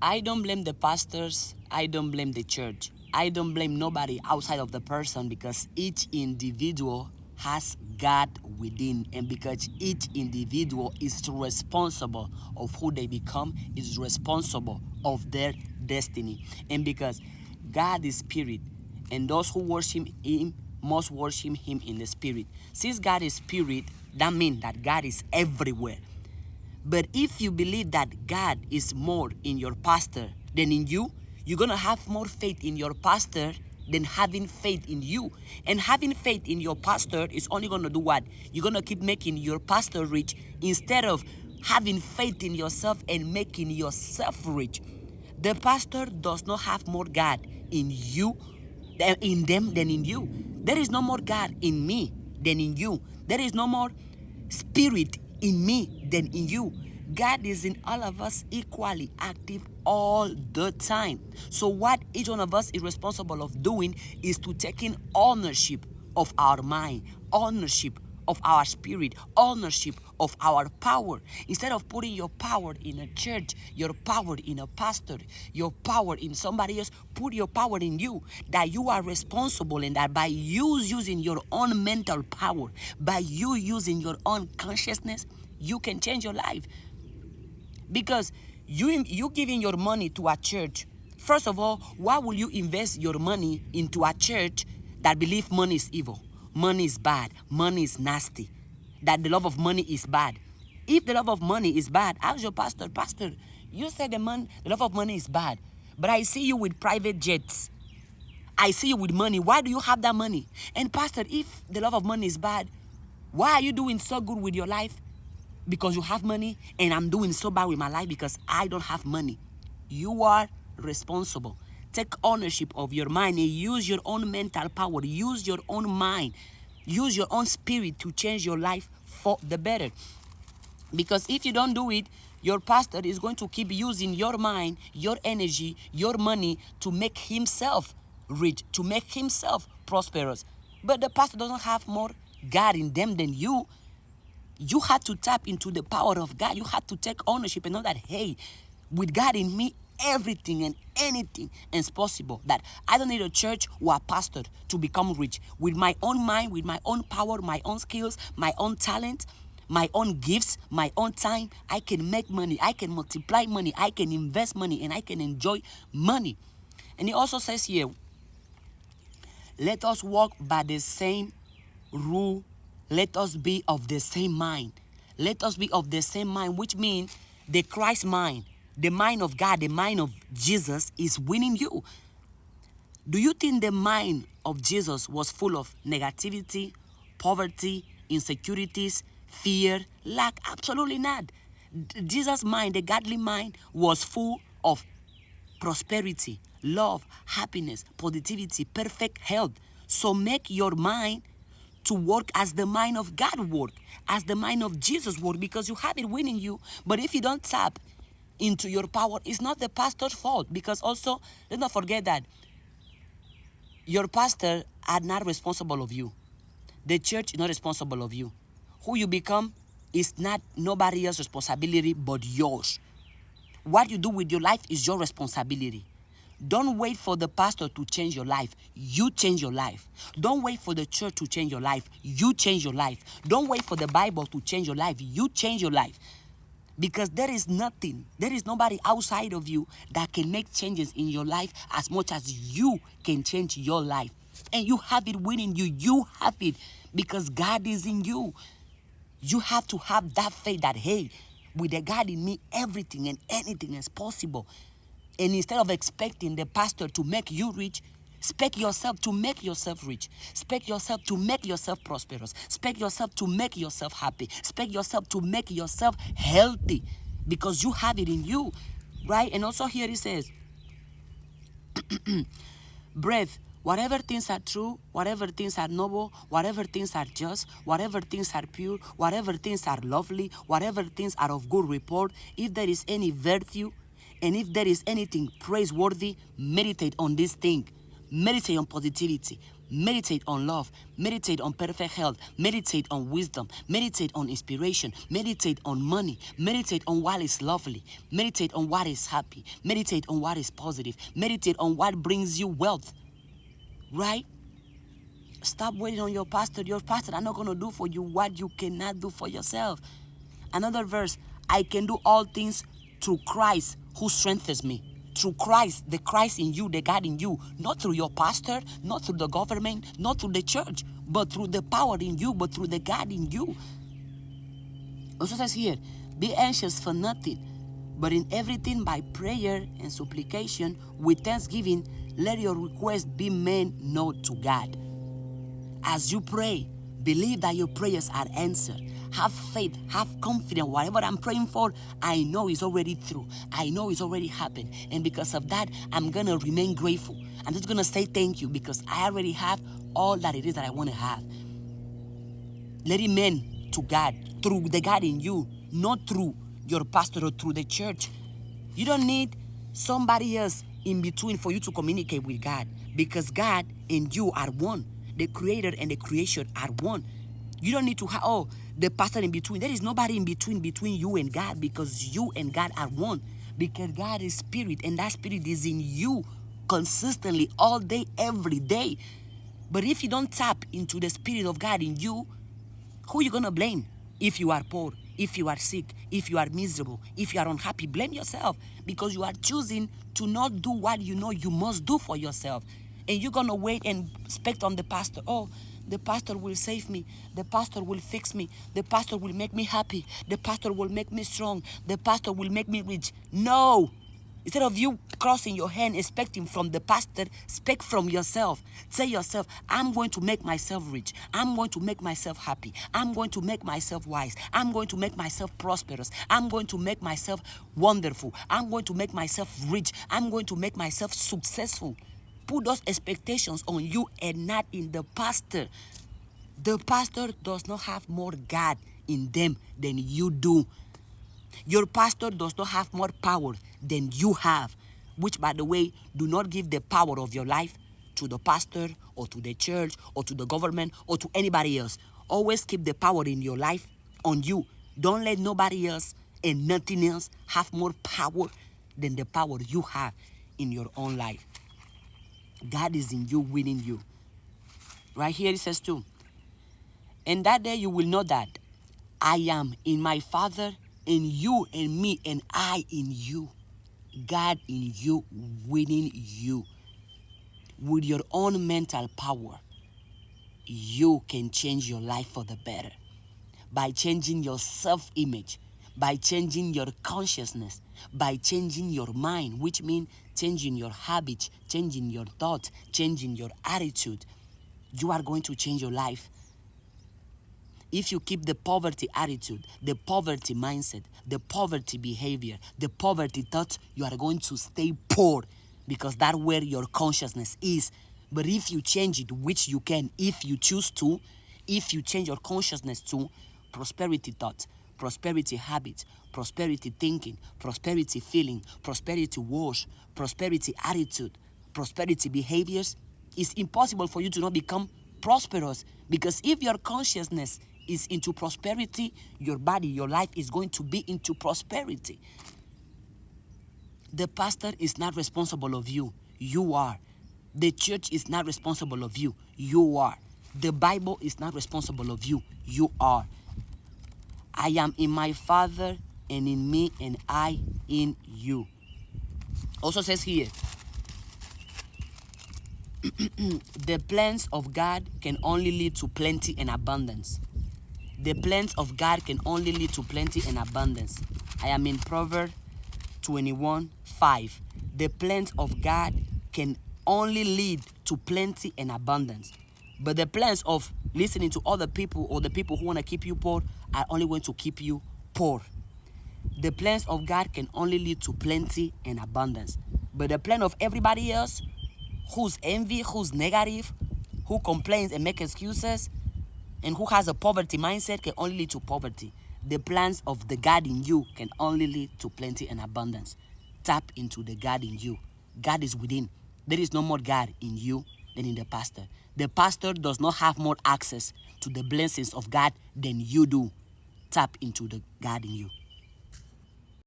I don't blame the pastors. I don't blame the church. I don't blame nobody outside of the person, because each individual has God within, and because each individual is responsible of who they become, is responsible of their destiny. And because God is spirit, and those who worship him must worship him in the spirit. Since God is spirit, that means that God is everywhere. But if you believe that God is more in your pastor than in you, you're going to have more faith in your pastor than having faith in you. And having faith in your pastor is only going to do what? You're going to keep making your pastor rich instead of having faith in yourself and making yourself rich. The pastor does not have more God in you, in them than in you. There is no more God in me than in you. There is no more spirit in me than in you. God is in all of us equally active all the time. So what each one of us is responsible of doing is to taking ownership of our mind, ownership of our spirit, ownership of our power. Instead of putting your power in a church, your power in a pastor, your power in somebody else, put your power in you, that you are responsible, and that by you using your own mental power, by you using your own consciousness, you can change your life. Because you giving your money to a church, first of all, why will you invest your money into a church that believe money is evil, money is bad, money is nasty, that the love of money is bad? If the love of money is bad, ask your pastor, Pastor, you said the love of money is bad, but I see you with private jets. I see you with money. Why do you have that money? And Pastor, if the love of money is bad, why are you doing so good with your life? Because you have money, and I'm doing so bad with my life because I don't have money. You are responsible. Take ownership of your mind and use your own mental power. Use your own mind. Use your own spirit to change your life for the better. Because if you don't do it, your pastor is going to keep using your mind, your energy, your money to make himself rich, to make himself prosperous. But the pastor doesn't have more God in them than you. You had to tap into the power of God. You had to take ownership and know that, hey, with God in me, everything and anything is possible. That I don't need a church or a pastor to become rich. With my own mind, with my own power, my own skills, my own talent, my own gifts, my own time, I can make money. I can multiply money. I can invest money, and I can enjoy money. And he also says here, let us walk by the same rule. Let us be of the same mind. Let us be of the same mind, which means the Christ mind, the mind of God, the mind of Jesus is winning you. Do you think the mind of Jesus was full of negativity, poverty, insecurities, fear, lack? Absolutely not. Jesus' mind, the godly mind, was full of prosperity, love, happiness, positivity, perfect health. So make your mind to work as the mind of God work, as the mind of Jesus work, because you have it winning you. But if you don't tap into your power, it's not the pastor's fault, because also, let's not forget that your pastor are not responsible of you. The church is not responsible of you. Who you become is not nobody else's responsibility but yours. What you do with your life is your responsibility. Don't wait for the pastor to change your life. You change your life. Don't wait for the church to change your life. You change your life. Don't wait for the Bible to change your life. You change your life. Because there is nothing, there is nobody outside of you that can make changes in your life as much as you can change your life. And you have it within you. You have it because God is in you. You have to have that faith that, hey, with the God in me, everything and anything is possible. And instead of expecting the pastor to make you rich, expect yourself to make yourself rich. Expect yourself to make yourself prosperous. Expect yourself to make yourself happy. Expect yourself to make yourself healthy because you have it in you, right? And also here it says, breath, whatever things are true, whatever things are noble, whatever things are just, whatever things are pure, whatever things are lovely, whatever things are of good report, if there is any virtue, and if there is anything praiseworthy, meditate on this thing. Meditate on positivity. Meditate on love. Meditate on perfect health. Meditate on wisdom. Meditate on inspiration. Meditate on money. Meditate on what is lovely. Meditate on what is happy. Meditate on what is positive. Meditate on what brings you wealth. Right? Stop waiting on your pastor. Your pastor are not going to do for you what you cannot do for yourself. Another verse, I can do all things through Christ who strengthens me. Through Christ, the Christ in you, the God in you. Not through your pastor, not through the government, not through the church, but through the power in you, but through the God in you. Also says here, be anxious for nothing, but in everything by prayer and supplication with thanksgiving, let your requests be made known to God. As you pray, believe that your prayers are answered. Have faith, have confidence. Whatever I'm praying for, I know it's already through. I know it's already happened. And because of that, I'm going to remain grateful. I'm just going to say thank you because I already have all that it is that I want to have. Let it mean to God, through the God in you, not through your pastor or through the church. You don't need somebody else in between for you to communicate with God because God and you are one. The creator and the creation are one. You don't need to have, the pastor in between. There is nobody in between you and God because you and God are one. Because God is spirit and that spirit is in you consistently all day, every day. But if you don't tap into the spirit of God in you, who are you going to blame? If you are poor, if you are sick, if you are miserable, if you are unhappy, blame yourself because you are choosing to not do what you know you must do for yourself. And you're going to wait and expect on the pastor. The pastor will save me. The pastor will fix me. The pastor will make me happy. The pastor will make me strong. The pastor will make me rich. No. Instead of you crossing your hand expecting from the pastor, expect from yourself. Say yourself, I'm going to make myself rich. I'm going to make myself happy. I'm going to make myself wise. I'm going to make myself prosperous. I'm going to make myself wonderful. I'm going to make myself rich. I'm going to make myself successful. Put those expectations on you and not in the pastor. The pastor does not have more God in them than you do. Your pastor does not have more power than you have, which, by the way, do not give the power of your life to the pastor or to the church or to the government or to anybody else. Always keep the power in your life on you. Don't let nobody else and nothing else have more power than the power you have in your own life. God is in you, winning you. Right here it says too, and that day you will know that I am in my Father, and you and me, and I in you. God in you, winning you. With your own mental power, you can change your life for the better. By changing your self-image, by changing your consciousness, by changing your mind, which means changing your habits, changing your thoughts, changing your attitude, you are going to change your life. If you keep the poverty attitude, the poverty mindset, the poverty behavior, the poverty thoughts, you are going to stay poor because that's where your consciousness is. But if you change it, which you can, if you choose to, if you change your consciousness to prosperity thoughts, prosperity habits, prosperity thinking, prosperity feeling, prosperity words, prosperity attitude, prosperity behaviors, it's impossible for you to not become prosperous because if your consciousness is into prosperity, your body, your life is going to be into prosperity. The pastor is not responsible of you. You are. The church is not responsible of you. You are. The Bible is not responsible of you. You are. I am in my Father, and in me, and I in you. Also says here, the plans of God can only lead to plenty and abundance. The plans of God can only lead to plenty and abundance. I am in Proverbs 21:5. The plans of God can only lead to plenty and abundance. But the plans of listening to other people or the people who want to keep you poor are only going to keep you poor. The plans of God can only lead to plenty and abundance. But the plan of everybody else, who's envy, who's negative, who complains and makes excuses, and who has a poverty mindset, can only lead to poverty. The plans of the God in you can only lead to plenty and abundance. Tap into the God in you. God is within. There is no more God in you than in the pastor. The pastor does not have more access to the blessings of God than you do. Tap into the God in you.